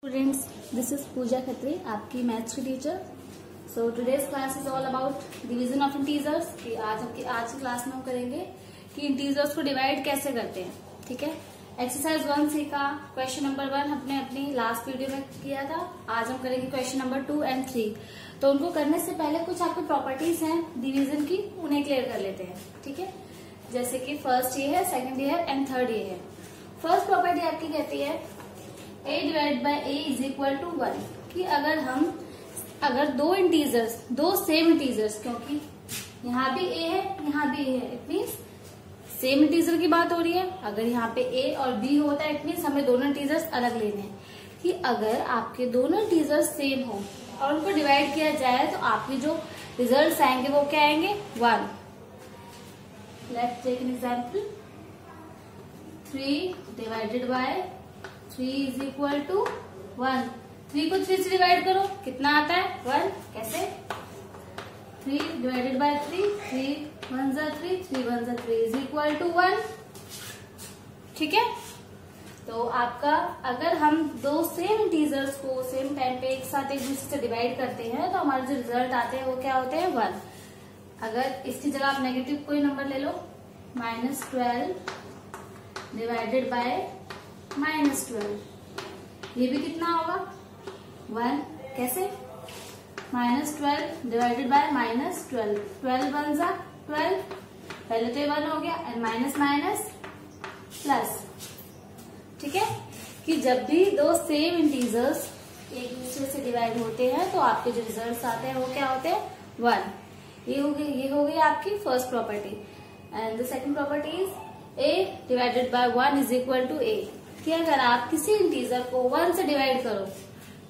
Students, this is Pooja Khatri, आपकी maths की teacher. So today's class is all about division of integers. कि आज की class में हम करेंगे कि इंटीजर्स को डिवाइड कैसे करते हैं। ठीक है, एक्सरसाइज 1C का क्वेश्चन नंबर 1 हमने अपनी लास्ट वीडियो में किया था। आज हम करेंगे क्वेश्चन नंबर 2 एंड 3। तो उनको करने से पहले कुछ आपकी प्रॉपर्टीज हैं डिवीजन की, उन्हें क्लियर कर लेते हैं। ठीक है, जैसे कि फर्स्ट ये है, सेकंड ये है एंड थर्ड ये है। फर्स्ट प्रॉपर्टी आपकी कहती है a divide by a is equal to 1 कि अगर दो सेम इंटीजर्स, क्योंकि यहाँ भी a है यहाँ भी a है, इट मीन्स सेम इंटीजर की बात हो रही है। अगर यहाँ पे a और b होता है इट मीन्स हमें दोनों इंटीजर्स अलग लेने हैं। कि अगर आपके दोनों इंटीजर्स सेम हो और उनको डिवाइड किया जाए तो आपके जो रिजल्ट आएंगे वो क्या आएंगे, 1। Let's take an example. 3 divided by 3 is equal to 1। 3 को 3 से डिवाइड करो, कितना आता है, 1। कैसे, 3 डिवाइडेड बाय 3, 3 1 जा 3, 3 1 जा 3 इज इक्वल टू 1। ठीक है, तो आपका अगर हम दो सेम इंटीजर्स को सेम टाइम पे एक साथ एक दूसरे से डिवाइड करते हैं तो हमारे जो रिजल्ट आते हैं वो क्या होते हैं, 1। अगर इसकी जगह आप नेगेटिव कोई नंबर ले लो, -12 डिवाइडेड बाय -12, ये भी कितना होगा, 1। कैसे, -12 डिवाइडेड बाय -12, 12 1 जा 12, पहले तो 1 हो गया एंड माइनस माइनस प्लस। ठीक है, कि जब भी दो सेम इंटीजर्स एक दूसरे से डिवाइड होते हैं तो आपके जो रिजल्ट्स आते हैं वो क्या होते हैं, 1। ये हो गई आपकी first property. And the second property is a divided by 1 is equal to a कि अगर आप किसी इंटीजर को 1 से डिवाइड करो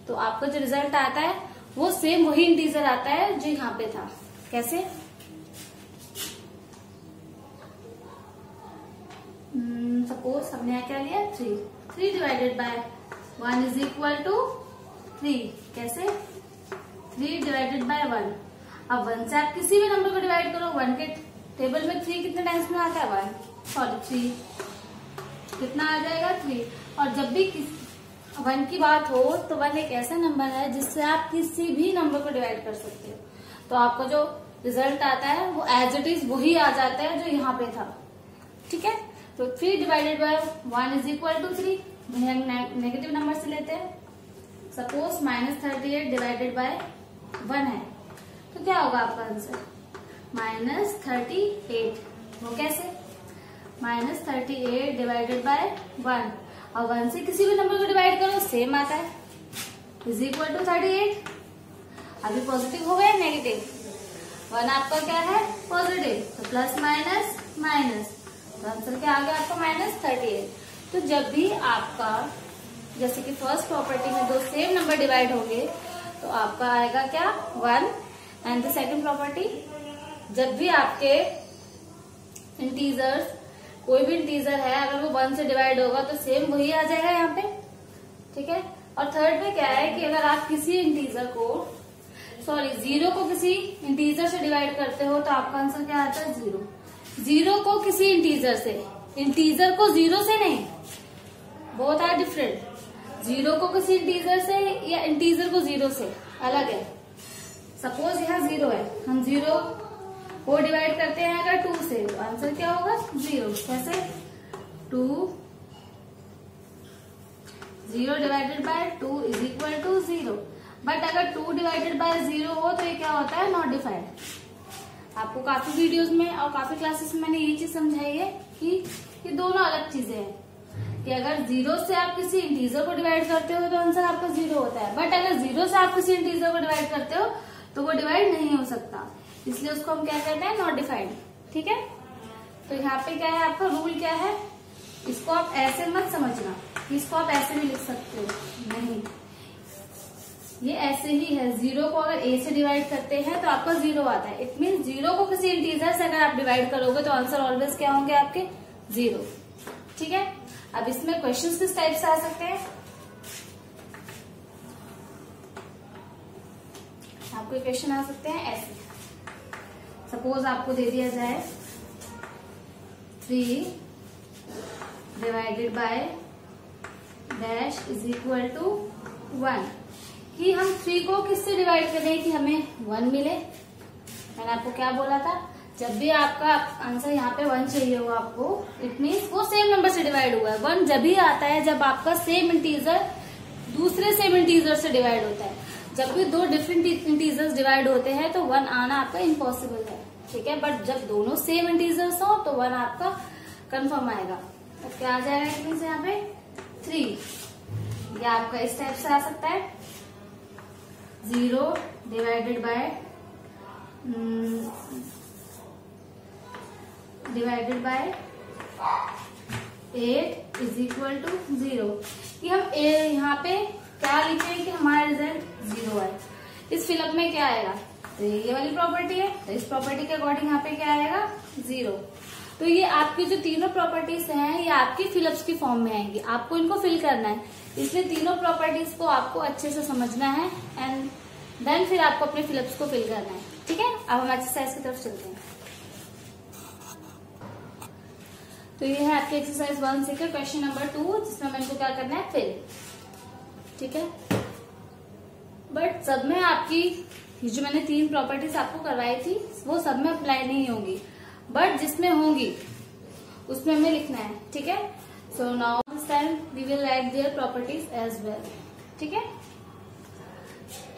तो आपका जो रिजल्ट आता है वो सेम वही इंटीजर आता है जो यहाँ पे था। कैसे, सपोज हमने यहाँ क्या लिया, 3 divided by 1 is equal to 3। कैसे, 3 डिवाइडेड बाय 1। अब 1 से आप किसी भी नंबर को डिवाइड करो, 1 के टेबल में 3 कितने टाइम्स में आता है, 3 कितना आ जाएगा, 3। और जब भी 1 की बात हो तो 1 एक ऐसा नंबर है जिससे आप किसी भी नंबर को डिवाइड कर सकते हो, तो आपका जो रिजल्ट आता है वो एज इट इज वही आ जाता है जो यहाँ पे था। ठीक है, तो 3 divided by 1 is equal to 3। Negative number से लेते हैं, सपोज -38 डिवाइडेड बाय 1 है तो क्या होगा आपका आंसर, -38। वो कैसे, -38 डिवाइडेड बाय 1 और 1 से किसी भी नंबर को डिवाइड करो सेम आता है, इज इक्वल टू 38। अभी पॉजिटिव हो गया नेगेटिव, 1 आपका क्या है, पॉजिटिव, तो प्लस माइनस माइनस, तो आंसर क्या आ गया आपका, -38। तो जब भी आपका जैसे कि फर्स्ट प्रॉपर्टी में दो सेम नंबर डिवाइड होंगे तो आपका आएगा क्या, 1। एंड द सेकंड प्रॉपर्टी, जब भी आपके इंटीजर्स, कोई भी इंटीजर है अगर वो 1 से डिवाइड होगा तो सेम वही आ जाएगा यहाँ पे। ठीक है, और थर्ड में क्या है कि अगर आप किसी इंटीजर को, सॉरी 0 को किसी इंटीजर से डिवाइड करते हो तो आपका आंसर क्या आता है, 0। 0 को किसी इंटीजर से, इंटीजर को 0 से नहीं, बोथ आर डिफरेंट। 0 को किसी इंटीजर से या इंटीजर को 0 से अलग है। सपोज यहाँ 0 है, हम 0 को डिवाइड करते हैं अगर 2 से तो आंसर क्या होगा, 0। कैसे, 0 divided by 2 is equal to 0। But अगर 2 डिवाइडेड बाय 0 हो तो ये क्या होता है, नॉट डिफाइंड। आपको काफी वीडियोस में और काफी क्लासेस में मैंने ये चीज समझाई है कि ये दोनों अलग चीजें हैं। कि अगर 0 से आप किसी इंटीजर को डिवाइड करते हो तो आंसर आपका 0 होता है, बट अगर 0 से आप किसी इंटीजर को डिवाइड करते हो तो वो डिवाइड नहीं हो सकता, इसलिए उसको हम क्या कहते हैं, नॉट डिफाइंड। ठीक है, तो यहाँ पे क्या है आपका रूल क्या है, इसको आप ऐसे मत समझना, इसको आप ऐसे भी लिख सकते हो, नहीं, ये ऐसे ही है। 0 को अगर a से डिवाइड करते हैं तो आपका 0 आता है, इट मीन 0 को किसी इंटीजर से अगर आप डिवाइड करोगे तो आंसर ऑलवेज क्या होंगे आपके, 0। ठीक है, अब इसमें क्वेश्चंस किस टाइप से आ सकते हैं, आपको क्वेश्चन आ सकते हैं ऐसे। सपोज आपको दे दिया जाए 3 divided by dash is equal to 1 कि हम 3 को किससे डिवाइड करें कि हमें 1 मिले। मैंने आपको क्या बोला था, जब भी आपका आंसर यहाँ पे 1 चाहिए हो आपको, इट मीन्स वो सेम नंबर से डिवाइड हुआ है। 1 जब भी आता है जब आपका सेम इंटीजर दूसरे सेम इंटीजर से डिवाइड होता है। जब भी दो डिफरेंट इंटीजर्स डिवाइड होते हैं तो 1 आना आपका इम्पॉसिबल है, ठीक है। बट जब दोनों सेम इंटीजर्स हो तो 1 आपका कंफर्म आएगा। तो क्या आ जाएगा इसमें से यहाँ पे 3। या आपका इस टाइप से आ सकता है 0 divided by 8 is equal to 0 कि हम यहाँ पे क्या लिखें कि हमारा रिजल्ट 0 है। इस फिलअप में क्या आएगा, तो ये वाली प्रॉपर्टी है, तो इस प्रॉपर्टी के अकॉर्डिंग यहाँ पे क्या आएगा 0। तो ये आपकी जो तीनों प्रॉपर्टीज हैं ये आपकी फिलअप्स की फॉर्म में आएंगी, आपको इनको फिल करना है। इसलिए तीनों प्रॉपर्टीज को आपको अच्छे से समझना है एंड देन फिर आपको अपने फिलअप्स को फिल करना है, ठीक है। अब हम एक्सरसाइज की तरफ चलते हैं। तो ये है आपकी एक्सरसाइज 1 से क्वेश्चन नंबर 2, जिसमें हमें इनको क्या करना है फिल, ठीक है। बट सब में आपकी जो मैंने 3 प्रॉपर्टीज आपको करवाई थी वो सब में अप्लाई नहीं होंगी, बट जिसमें होंगी उसमें हमें लिखना है, ठीक है। So now this time we will write their properties as well, ठीक है,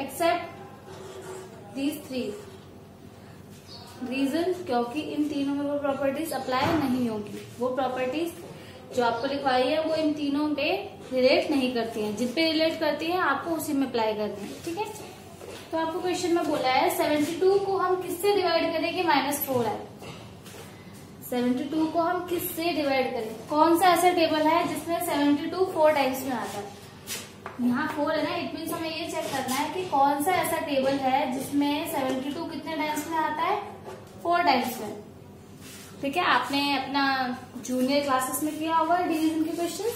एक्सेप्ट दीज 3 रीजन, क्योंकि इन तीनों में वो प्रॉपर्टीज अप्लाई नहीं होगी। वो प्रॉपर्टीज जो आपको लिखवाई है वो इन तीनों पे रिलेट नहीं करती हैं, जिन पे रिलेट करती हैं आपको उसी में अप्लाई करनी है, ठीक है। तो आपको क्वेश्चन में बोला है 72 को हम किससे डिवाइड करें कि -4 है। 72 को हम किससे डिवाइड करें, कौन सा ऐसा टेबल है जिसमें 72 4 टाइम्स में आता है। यहाँ 4 है ना, इट मीन्स हमें ये चेक करना है कि कौन सा ऐसा टेबल है जिसमें 72 कितने टाइम्स में आता है, 4 टाइम्स में, ठीक है। आपने अपना जूनियर क्लासेस में किया होगा डिवीजन के क्वेश्चन,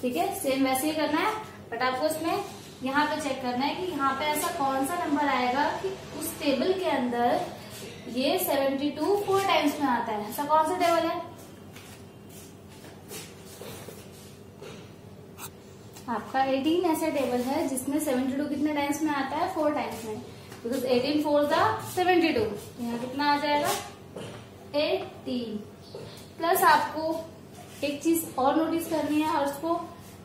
ठीक है, सेम वैसे ही करना है। बट आपको इसमें यहाँ पे चेक करना है कि यहाँ पे ऐसा कौन सा नंबर आएगा कि उस टेबल के अंदर ये 72 4 टाइम्स में आता है। ऐसा कौन सा टेबल है, आपका 18 ऐसा टेबल है जिसमें 72 कितने टाइम्स में आता है, 4 टाइम्स में, बिकॉज 18 4 72। यहाँ कितना आ जाएगा 18। प्लस आपको एक चीज और नोटिस करनी है और उसको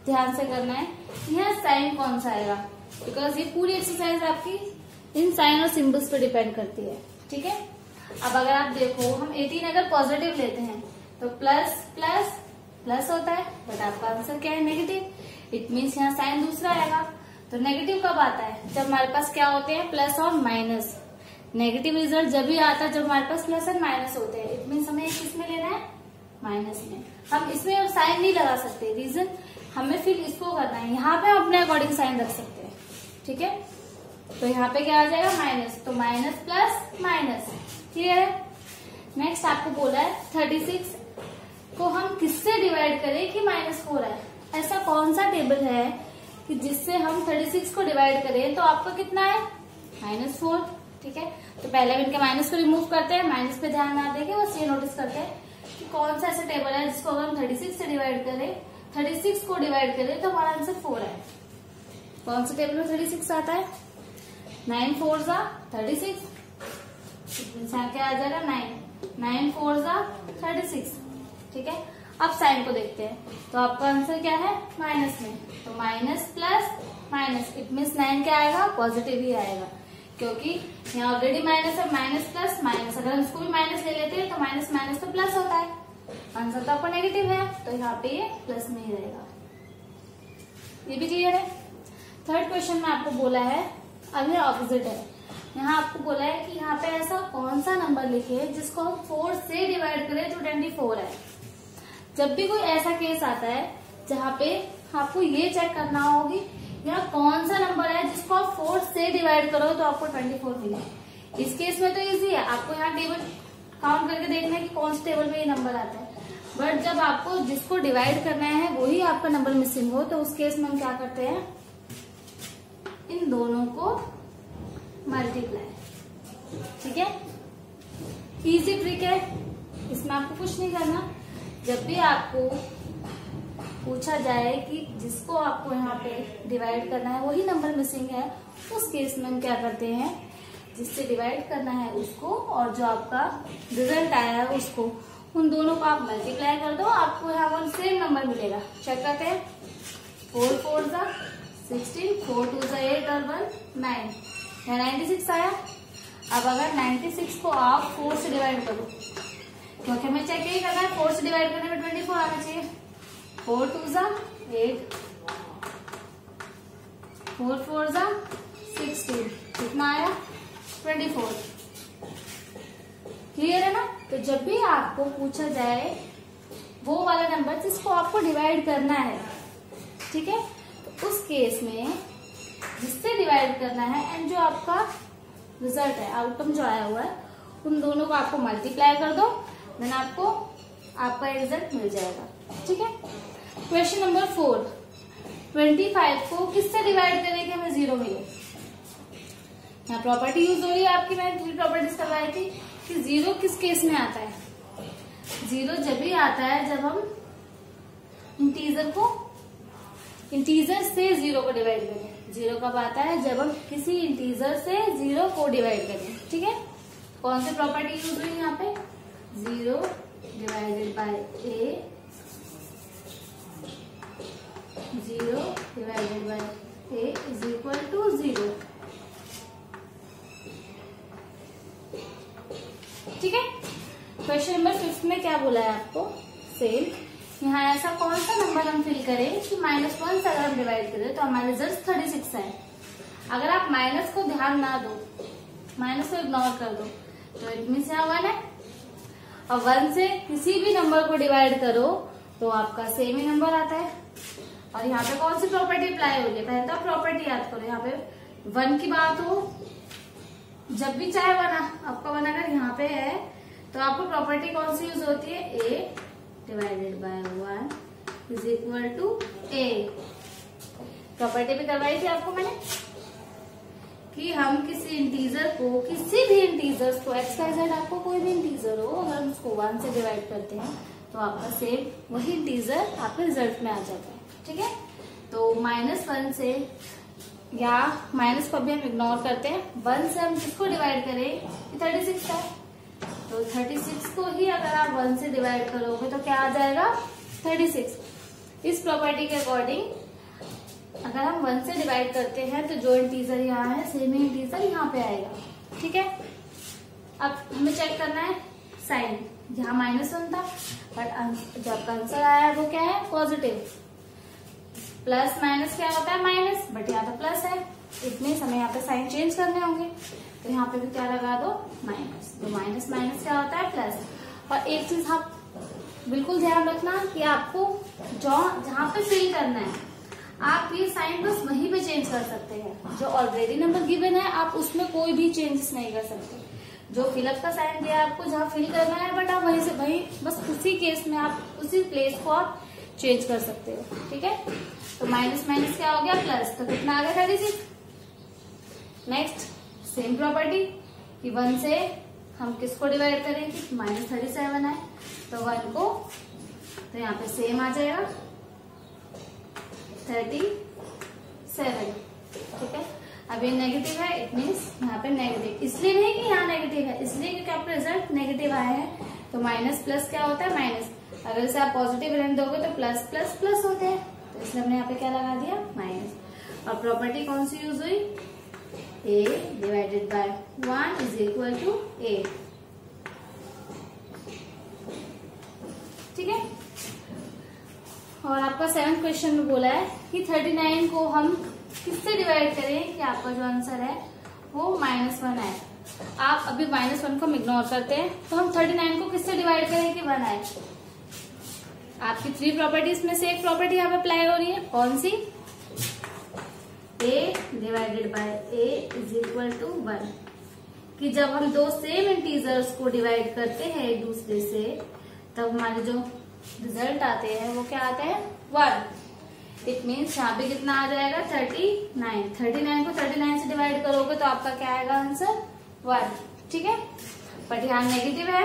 ध्यान से करना है, यहाँ साइन कौन सा आएगा, बिकॉज ये पूरी एक्सरसाइज आपकी इन साइन और सिंबल्स पे डिपेंड करती है, ठीक है। अब अगर आप देखो हम 18 अगर पॉजिटिव लेते हैं तो प्लस प्लस प्लस होता है, बट आपका आंसर क्या है नेगेटिव, इट मीन्स यहाँ साइन दूसरा आएगा। तो नेगेटिव कब आता है, जब हमारे पास क्या होते हैं प्लस और माइनस। नेगेटिव रिजल्ट जब भी आता है जब हमारे पास प्लस एंड माइनस होते हैं, इट मीन्स हमें किसमें लेना है, माइनस में। हम इसमें साइन नहीं लगा सकते, रीजन हमें फिर इसको करना है, यहाँ पे हम अपने अकॉर्डिंग साइन रख सकते हैं, ठीक है। तो यहाँ पे क्या आ जाएगा माइनस, तो माइनस प्लस माइनस, क्लियर है। नेक्स्ट आपको बोला है 36 को हम किससे डिवाइड करें कि -4 है। ऐसा कौन सा टेबल है कि जिससे हम 36 को डिवाइड करें तो आपका कितना है -4, ठीक है। तो पहले इनके माइनस को रिमूव करते हैं, माइनस पे ध्यान ना देंगे, बस ये नोटिस करते हैं कि कौन सा ऐसा टेबल है जिसको अगर हम 36 से डिवाइड करें, 36 को डिवाइड करें तो हमारा आंसर 4 है। कौन सा टेबल में 36 आता है, 9 4 36, क्या आ जाएगा 9 4 36, ठीक है। अब साइन को देखते हैं, तो आपका आंसर क्या है माइनस में, तो minus plus minus, it means 9 क्या आएगा पॉजिटिव ही आएगा, क्योंकि यहाँ ऑलरेडी माइनस है, माइनस प्लस माइनस, अगर हम इसको भी माइनस ले लेते हैं तो माइनस माइनस तो प्लस होता है, आंसर तो आपका नेगेटिव है, तो यहाँ पे ये प्लस में ही रहेगा। ये भी क्लियर है। थर्ड क्वेश्चन में आपको बोला है, अब ये ऑपोजिट है, यहाँ आपको बोला है कि यहाँ पे ऐसा कौन सा नंबर लिखे जिसको हम 4 से डिवाइड करें तो 24 है। जब भी कोई ऐसा केस आता है जहाँ पे आपको ये चेक करना होगी यहाँ कौन सा नंबर है जिसको आप 4 से डिवाइड करो तो आपको 24 मिले। इस केस में तो इजी है, आपको यहाँ टेबल काउंट करके देखना है कि कौन से टेबल में ये नंबर आता है। बट जब आपको जिसको डिवाइड करना है वही आपका नंबर मिसिंग हो तो उस केस में हम क्या करते हैं, इन दोनों को मल्टीप्लाई, ठीक है। इजी ट्रिक है, इसमें आपको कुछ नहीं करना। जब भी आपको पूछा जाए कि जिसको आपको यहाँ पे डिवाइड करना है वही नंबर मिसिंग है, उस केस में हम क्या करते हैं, जिससे डिवाइड करना है उसको और जो आपका रिजल्ट आया है उसको, उन दोनों को आप मल्टीप्लाई कर दो, आपको यहाँ पर सेम नंबर मिलेगा। चेक करते हैं। 4 4 जा 16, 4 2 जा 8 और 1 9, यहाँ 96 आया। अब अगर 96 को आप 4 से डिवाइड करो, क्योंकि हमें चेक यही करना है, 4 से डिवाइड करने में 24 आना चाहिए। 4 2 जा 8, 4 4 जा 16, कितना आया 24। क्लियर है ना। तो जब भी आपको पूछा जाए वो वाला नंबर जिसको आपको डिवाइड करना है, ठीक है, तो उस केस में जिससे डिवाइड करना है एंड जो आपका रिजल्ट है, आउटकम जो आया हुआ है, उन दोनों को आपको मल्टीप्लाई कर दो, देन आपको आपका रिजल्ट मिल जाएगा। ठीक है। क्वेश्चन नंबर 4, 25 को किससे डिवाइड करें कि हमें 0 मिले। यहाँ प्रॉपर्टी यूज हो रही है आपकी, मैंने 3 प्रॉपर्टीज करवाई थी कि 0 किस केस में आता है। 0 जब भी आता है जब हम इंटीजर से 0 को डिवाइड करें। 0 कब आता है, जब हम किसी इंटीजर से 0 को डिवाइड करें। ठीक है। कौन सी प्रॉपर्टी यूज हुई यहाँ पे, 0 divided by a, 0 divided by a is equal to 0। ठीक है। क्वेश्चन नंबर 5 में क्या बोला है आपको, सेम। यहाँ ऐसा कौन सा नंबर हम फिल करें कि -1 से अगर हम डिवाइड करें तो हमारे रिजल्ट 36 है। अगर आप माइनस को ध्यान ना दो, माइनस को इग्नोर कर दो, तो इट मीन्स यहाँ 1 है। और 1 से किसी भी नंबर को डिवाइड करो तो आपका सेम ही नंबर आता है। और यहाँ पे कौन सी प्रॉपर्टी अप्लाई होगी, पहले तो प्रॉपर्टी याद करो। यहाँ पे 1 की बात हो, जब भी चाहे 1 आपका 1 अगर यहाँ पे है तो आपको प्रॉपर्टी कौन सी यूज होती है, a divided by 1 is equal to a। Property भी करवाई थी आपको मैंने कि हम किसी इंटीजर को, किसी भी इंटीजर्स को, x y z आपको कोई भी इंटीजर हो, अगर हम उसको 1 से डिवाइड करते हैं तो आपका सेम वही इंटीजर आपके रिजल्ट में आ जाता है। ठीक है। तो -1 से, या माइनस को भी हम इग्नोर करते हैं, 1 से हम किसको डिवाइड करें, 36 है। तो 36 को ही अगर आप 1 से डिवाइड करोगे तो क्या आ जाएगा, 36। इस प्रॉपर्टी के अकॉर्डिंग अगर हम 1 से डिवाइड करते हैं तो जो इंटीजर यहाँ है सेम ही इंटीजर यहाँ पे आएगा। ठीक है। अब हमें चेक करना है साइन, यहाँ -1 था बट जो आपका आंसर आया है वो क्या है, पॉजिटिव। प्लस माइनस क्या होता है, माइनस, बट यहाँ तो प्लस है, इतने समय यहाँ पे साइन चेंज करने होंगे, तो यहाँ पे भी क्या लगा दो, माइनस। तो माइनस माइनस क्या होता है, प्लस। और एक चीज आप बिल्कुल ध्यान रखना कि आपको जहाँ पे फिल करना है, आप ये साइन बस वहीं पे चेंज कर सकते हैं। जो ऑलरेडी नंबर गिवन है आप उसमें कोई भी चेंजेस नहीं कर सकते। जो फिलअप का साइन दिया है आपको जहाँ फिल करना है, बट आप वहीं से वहीं बस उसी केस में आप उसी प्लेस को आप चेंज कर सकते हो। ठीक है। तो माइनस माइनस क्या हो गया, प्लस। तो कितना आ गया, 36। नेक्स्ट सेम प्रॉपर्टी कि 1 से हम किसको डिवाइड करें कि -37 है, तो 1 को, तो यहाँ पे सेम आ जाएगा 37। ठीक है। अब ये नेगेटिव है, इट मीन्स यहाँ पे नेगेटिव, इसलिए नहीं कि यहाँ नेगेटिव है, इसलिए क्योंकि आपका रिजल्ट नेगेटिव आया है। तो माइनस प्लस क्या होता है, माइनस। अगर इसे आप पॉजिटिव रहने दोगे तो प्लस प्लस प्लस होते हैं, तो इसलिए हमने यहाँ पे क्या लगा दिया, माइनस। और प्रॉपर्टी कौन सी यूज हुई, a divided by 1 is equal to a। ठीक है। और आपका 7th क्वेश्चन में बोला है कि 39 को हम किससे डिवाइड करें कि आपका जो आंसर है वो -1 है। आप अभी -1 को हम इग्नोर करते हैं, तो हम 39 को किससे डिवाइड करें कि 1 आए। आपकी 3 प्रॉपर्टीज में से एक प्रॉपर्टी यहाँ पे अप्लाई हो रही है, कौन सी, a divided by a is equal to 1। कि जब हम दो सेम इंटीजर्स को डिवाइड करते हैं एक दूसरे से, तब हमारे जो रिजल्ट आते हैं वो क्या आते हैं, 1। इट मीन्स यहाँ पे कितना आ जाएगा, 39। 39 को 39 से डिवाइड करोगे तो आपका क्या आएगा आंसर, 1। ठीक है। बट यहाँ नेगेटिव है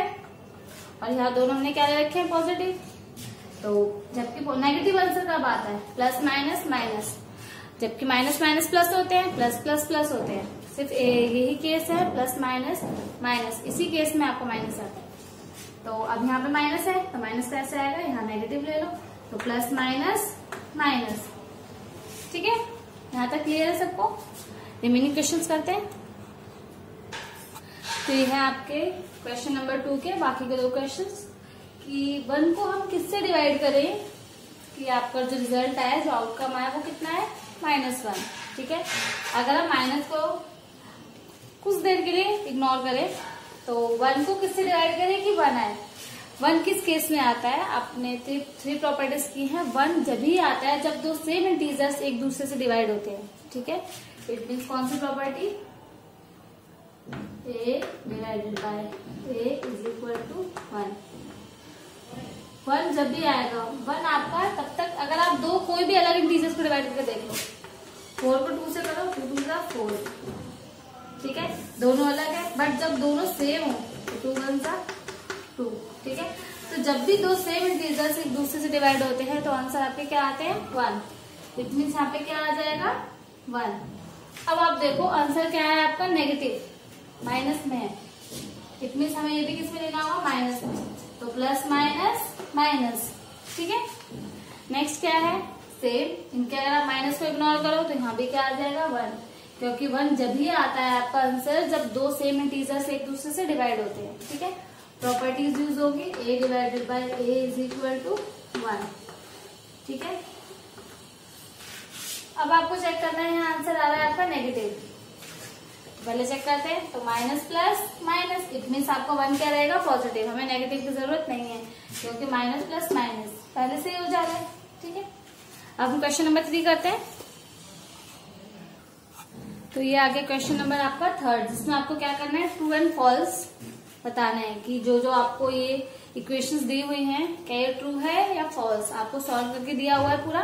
और यहाँ दोनों हमने क्या रखे हैं, पॉजिटिव। तो जबकि नेगेटिव आंसर कब आता है, प्लस माइनस माइनस, जबकि माइनस माइनस प्लस होते हैं, प्लस प्लस प्लस होते हैं। सिर्फ यही केस है प्लस माइनस माइनस, इसी केस में आपको माइनस आता है। तो अब यहाँ पे माइनस है तो माइनस कैसे आएगा, यहाँ नेगेटिव ले लो तो प्लस माइनस माइनस। ठीक है, यहाँ तक क्लियर है सबको। रिमेनिंग क्वेश्चंस करते हैं। तो ये है आपके क्वेश्चन नंबर 2 के बाकी के 2 क्वेश्चंस कि 1 को हम किससे डिवाइड करें कि आपका जो रिजल्ट आया, जो आउटकम आया वो कितना है, -1। ठीक है, अगर हम माइनस को कुछ देर के लिए इग्नोर करें तो 1 को किससे डिवाइड करें कि 1 आए। 1 किस केस में आता है, आपने 3 प्रॉपर्टीज की हैं। 1 जब ही आता है जब 2 सेम इंटीजर्स एक दूसरे से डिवाइड होते हैं। ठीक है, इट मीन्स कौन सी property, a divided by a is equal to 1। 1 जब भी आएगा 1 आपका तब तक, अगर आप 2 कोई भी अलग इंटीजर्स को डिवाइड करके देख लो, 4 को 2 से करो, 2 2 जा 4। ठीक है, दोनों अलग है, बट जब दोनों सेम हो तो 2 1 जा 2। ठीक है, तो जब भी 2 सेम इंटीजर्स एक दूसरे से डिवाइड होते हैं तो आंसर आपके क्या आते हैं, 1। इट मीन्स यहाँ पे क्या आ जाएगा, 1। अब आप देखो आंसर क्या है आपका, नेगेटिव, माइनस में है। इट मीन्स हमें ये भी किसमें लेना होगा, माइनस में, तो प्लस माइनस माइनस। ठीक है, नेक्स्ट क्या है, सेम, इनके अगर आप माइनस को इग्नोर करो तो यहाँ भी क्या आ जाएगा, 1, क्योंकि 1 जब ही आता है आपका आंसर जब 2 सेम इंटीजर्स एक दूसरे से डिवाइड होते हैं। ठीक है, प्रॉपर्टीज यूज होगी, a divided by a is equal to 1। ठीक है, अब आपको चेक करना है, यहाँ आंसर आ रहा है आपका नेगेटिव। पहले चेक करते हैं, तो minus plus minus, it means आपका 1 क्या रहेगा, पॉजिटिव। हमें नेगेटिव की जरूरत नहीं है क्योंकि माइनस प्लस माइनस पहले से ही हो जा रहा है। ठीक है, अब हम क्वेश्चन नंबर 3 करते हैं। तो ये आगे क्वेश्चन नंबर आपका 3, जिसमें आपको क्या करना है, ट्रू एंड फॉल्स बताना है कि जो जो आपको ये इक्वेशंस दी हुई हैं क्या ये ट्रू है या फॉल्स। आपको सॉल्व करके दिया हुआ है पूरा,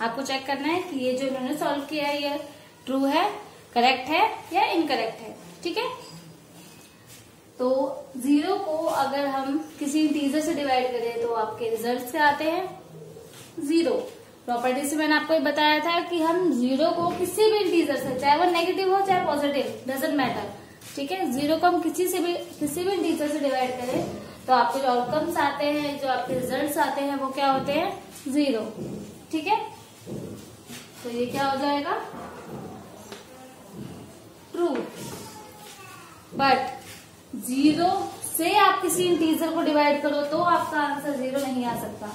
आपको चेक करना है कि ये जो इन्होंने सॉल्व किया है ये ट्रू है, करेक्ट है या इनकरेक्ट है। ठीक है, तो 0 को अगर हम किसी इंटीजर से डिवाइड करें तो आपके रिजल्ट क्या आते हैं, 0। प्रॉपर्टी से मैंने आपको ये बताया था कि हम 0 को किसी भी इंटीजर से, चाहे वो नेगेटिव हो चाहे पॉजिटिव, डजेंट मैटर। ठीक है, 0 को हम किसी भी इंटीजर से डिवाइड करें तो आपके जो आउटकम्स आते हैं, जो आपके रिजल्ट्स आते हैं वो क्या होते हैं, 0। ठीक है, तो ये क्या हो जाएगा, ट्रू। बट 0 से आप किसी इंटीजर को डिवाइड करो तो आपका आंसर 0 नहीं आ सकता।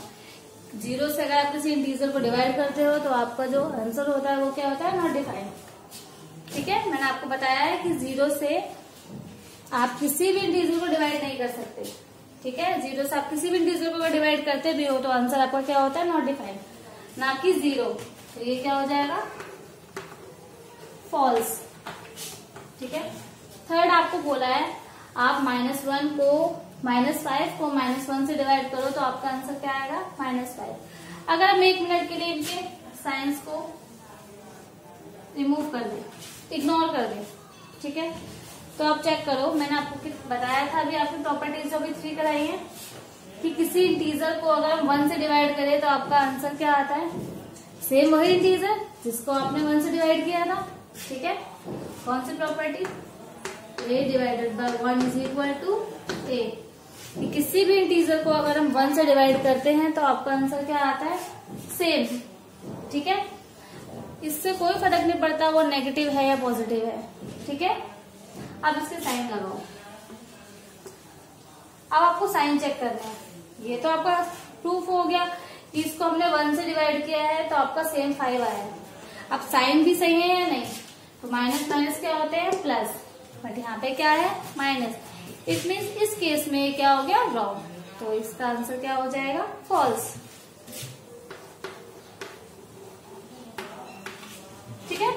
0 से अगर आप किसी इंटीजर को डिवाइड करते हो तो आपका जो आंसर होता है वो क्या होता है, नॉट डिफाइंड। ठीक है, मैंने आपको बताया है कि 0 से आप किसी भी इंटीजर को डिवाइड नहीं कर सकते। ठीक है, 0 से आप किसी भी इंटीजर को डिवाइड करते भी हो तो आंसर आपका क्या होता है, नॉट डिफाइंड, ना कि 0। तो ये क्या हो जाएगा, फॉल्स। ठीक है, 3rd आपको बोला है आप -1 को -5 को -1 से डिवाइड करो तो आपका आंसर क्या आएगा, -5। अगर हम 1 मिनट के लिए इनके साइंस को रिमूव कर दें, इग्नोर कर दें, ठीक है, तो आप चेक करो, मैंने आपको बताया था अभी आपकी प्रॉपर्टीज जो अभी 3 कराई है कि किसी इंटीजर को अगर हम 1 से डिवाइड करें तो आपका आंसर क्या आता है, सेम वही इंटीजर जिसको आपने 1 से डिवाइड किया था। ठीक है, कौन सी property, a divided by 1 is equal to a। किसी भी इंटीजर को अगर हम 1 से डिवाइड करते हैं तो आपका आंसर क्या आता है, सेम। ठीक है, इससे कोई फर्क नहीं पड़ता वो नेगेटिव है या पॉजिटिव है। ठीक है, अब इसके साइन लगाओ। अब आपको साइन चेक करना है। ये तो आपका प्रूफ हो गया कि इसको हमने 1 से डिवाइड किया है तो आपका सेम 5 आया है। अब साइन भी सही है या नहीं, तो माइनस माइनस क्या होते हैं, प्लस, बट यहाँ पे क्या है, माइनस। इट मीन्स इस केस में क्या हो गया, रॉन्ग, तो इसका आंसर क्या हो जाएगा, फॉल्स। ठीक है,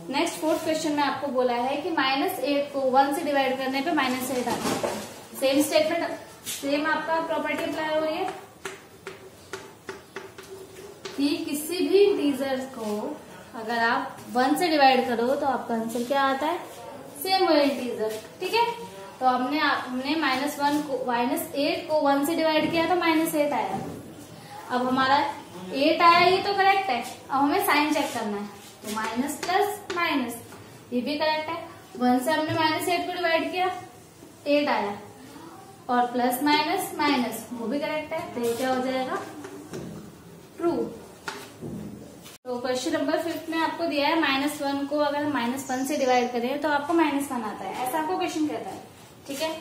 नेक्स्ट 4th क्वेश्चन में आपको बोला है कि -8 को 1 से डिवाइड करने पे -8 आता है। सेम स्टेटमेंट, सेम आपका प्रॉपर्टी अप्लाई हो रही है कि किसी भी इंटीजर को अगर आप 1 से डिवाइड करो तो आपका आंसर क्या आता है, सेम वही इंटीजर। ठीक है, तो हमने -8 को 1 से डिवाइड किया तो -8 आया। अब हमारा 8 आया, ये तो करेक्ट है। अब हमें साइन चेक करना है, तो माइनस प्लस माइनस, ये भी करेक्ट है। 1 से हमने -8 को डिवाइड किया, 8 आया, और प्लस माइनस माइनस, वो भी करेक्ट है। तो ये क्या हो जाएगा, ट्रू। तो क्वेश्चन नंबर 5 में आपको दिया है -1 को अगर हम -1 से डिवाइड करें तो आपको -1 आता है, ऐसा आपको क्वेश्चन कहता है। ठीक है,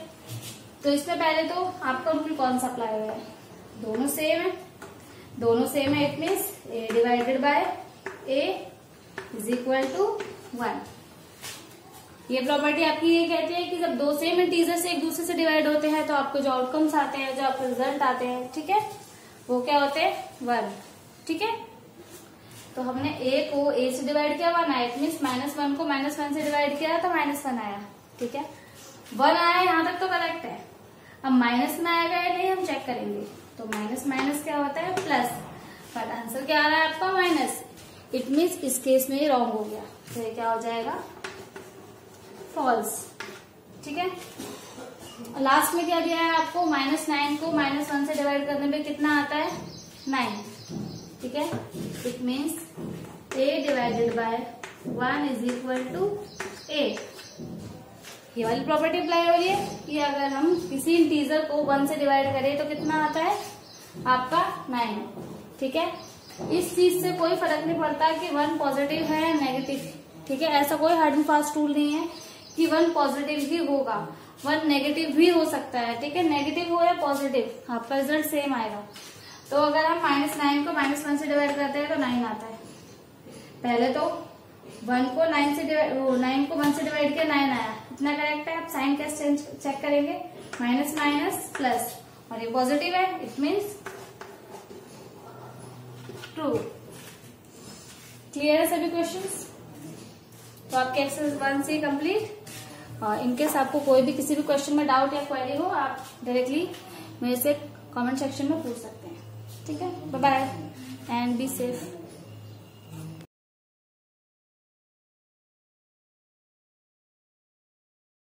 तो इसमें पहले तो आपका रूल कौन सा अप्लाई हुआ है, दोनों सेम है, दोनों सेम है, it means a divided by a is equal to 1। ये प्रॉपर्टी आपकी ये कहती है कि जब दो सेम इंटीजर से एक दूसरे से डिवाइड होते हैं तो आपको जो आउटकम्स आते हैं, जो आपके रिजल्ट आते हैं, ठीक है, वो क्या होते हैं, 1। ठीक है, तो हमने a को a से डिवाइड किया, 1 आया, इट मीन्स -1 को -1 से डिवाइड किया तो -1 आया। ठीक है, 1 आया, यहाँ तक तो करेक्ट है। अब माइनस में आएगा या नहीं हम चेक करेंगे, तो माइनस माइनस क्या होता है, प्लस, बट आंसर क्या आ रहा है आपका, माइनस, इट मीन्स इस केस में ये रॉन्ग हो गया, तो ये क्या हो जाएगा, फॉल्स। ठीक है, लास्ट में क्या दिया है आपको, -9 को -1 से डिवाइड करने पे कितना आता है, 9। ठीक है, it means a divided by 1 is equal to 8। ये वाली प्रॉपर्टी अप्लाई हो रही है कि अगर हम किसी इंटीजर को 1 से डिवाइड करें तो कितना आता है आपका, 9। ठीक है, इस चीज से कोई फर्क नहीं पड़ता कि 1 पॉजिटिव है या नेगेटिव। ठीक है, ऐसा कोई हार्ड एंड फास्ट रूल नहीं है कि 1 पॉजिटिव ही होगा, 1 नेगेटिव भी हो सकता है। ठीक है, नेगेटिव हो या पॉजिटिव आपका रिजल्ट सेम आएगा। तो अगर हम -9 को -1 से डिवाइड करते हैं तो 9 आता है। पहले तो 1 को 9 को 1 से डिवाइड किया, 9 आया, इतना करेक्ट है। आप साइन कैसे चेक करेंगे, माइनस माइनस प्लस, और ये पॉजिटिव है, इट मीन्स ट्रू। क्लियर है सभी क्वेश्चंस? तो आपके एक्सरसाइज 1 से कंप्लीट। इनकेस आपको कोई भी किसी भी क्वेश्चन में डाउट या क्वेरी हो, आप डायरेक्टली मेरे से कमेंट सेक्शन में पूछ सकते हैं। ठीक है, bye bye and be safe.